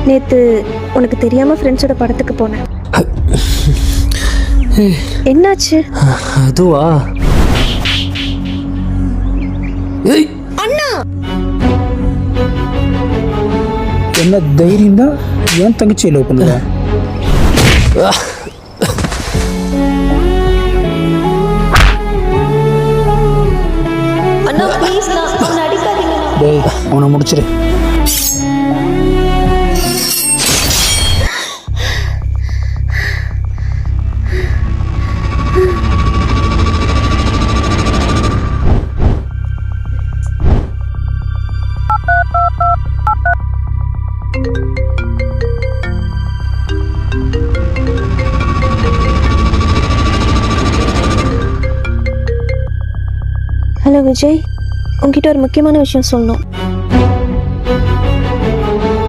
நேத்து உனக்கு தெரியாம ஃப்ரெண்ட்ஸோட படத்துக்கு போனேன். என்னாச்சு? அதுவா? அண்ணா, என்ன தைரியம் தான் ஏன் தங்கச்சியை லவ் பண்ணுவ? அண்ணா ப்ளீஸ் நான் அடிக்காதீங்க. டேய் அவனை முடிச்சிரு. ஹலோ விஜய், உங்ககிட்ட ஒரு முக்கியமான விஷயம் சொல்லணும்.